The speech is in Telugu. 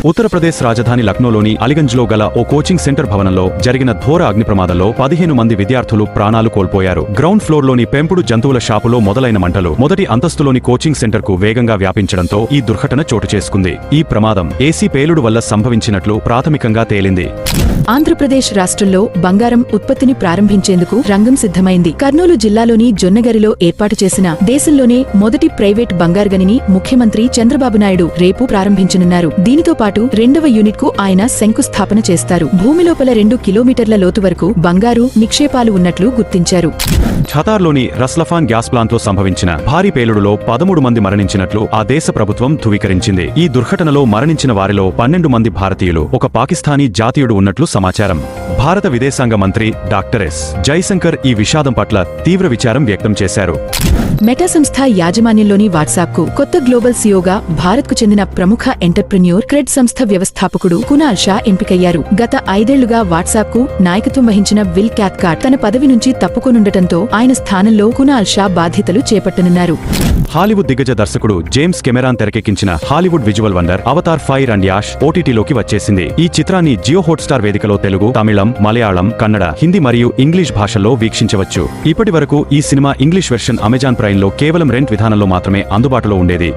ఉత్తరప్రదేశ్ రాజధాని లక్నోలోని అలీగంజ్లో గల ఓ కోచింగ్ సెంటర్ భవనంలో జరిగిన ఘోర అగ్ని ప్రమాదంలో 15 మంది విద్యార్థులు ప్రాణాలు కోల్పోయారు. గ్రౌండ్ ఫ్లోర్లోని పెంపుడు జంతువుల షాపులో మొదలైన మంటలు మొదటి అంతస్తులోని కోచింగ్ సెంటర్కు వేగంగా వ్యాపించడంతో ఈ దుర్ఘటన చోటు చేసుకుంది. ఈ ప్రమాదం ఏసీ పేలుడు వల్ల సంభవించినట్లు ప్రాథమికంగా తేలింది. ఆంధ్రప్రదేశ్ రాష్ట్రంలో బంగారం ఉత్పత్తిని ప్రారంభించేందుకు రంగం సిద్ధమైంది. కర్నూలు జిల్లాలోని జొన్నగరిలో ఏర్పాటు చేసిన దేశంలోనే మొదటి ప్రైవేట్ బంగారు గనిని ముఖ్యమంత్రి చంద్రబాబు నాయుడు రేపు ప్రారంభించనున్నారు. దీనితో పాటు 2వ యూనిట్ కు ఆయన శంకుస్థాపన చేస్తారు. భూమి లోపల 2 కిలోమీటర్ల లోతు వరకు బంగారు నిక్షేపాలు ఉన్నట్లు గుర్తించారు. ఖతార్లోని రస్లఫాన్ గ్యాస్ ప్లాంట్లో సంభవించిన భారీ పేలుడులో 13 మంది మరణించినట్లు ఆ దేశ ప్రభుత్వం ధృవీకరించింది. ఈ దుర్ఘటనలో మరణించిన వారిలో 12 మంది భారతీయులు, ఒక పాకిస్తానీ జాతీయుడు ఉన్నట్లు సమాచారం. భారత విదేశాంగ మంత్రి డాక్టర్ ఎస్ జైశంకర్ ఈ విషాదం పట్ల తీవ్ర విచారం వ్యక్తం చేశారు. మెటా సంస్థ యాజమాన్యంలోని వాట్సాప్ కు కొత్త గ్లోబల్ సీఈఓగా భారత్ కు చెందిన ప్రముఖ ఎంటర్ప్రెన్యూర్ క్రెడ్ సంస్థ వ్యవస్థాపకుడు కునాల్ షా ఎంపికయ్యారు. గత 5 ఏళ్లుగా వాట్సాప్ కు నాయకత్వం వహించిన విల్ క్యాథ్కార్ట్ తన పదవి నుంచి తప్పుకొనుండటంతో ఆయన స్థానంలో కునాల్ షా బాధ్యతలు చేపట్టనున్నారు. హాలీవుడ్ దిగ్గజ దర్శకుడు జేమ్స్ కెమెరాన్ తెరకెక్కించిన Hollywood visual wonder Avatar Fire and Ash ఓటీటీలోకి వచ్చేసింది. ఈ చిత్రాన్ని జియో హాట్స్టార్ వేదికలో తెలుగు, తమిళం, మలయాళం, కన్నడ, హిందీ మరియు ఇంగ్లీష్ భాషల్లో వీక్షించవచ్చు. ఇప్పటి వరకు ఈ సినిమా ఇంగ్లీష్ వెర్షన్ అమెజాన్ ప్రైమ్లో కేవలం రెంట్ విధానంలో మాత్రమే అందుబాటులో ఉండేది.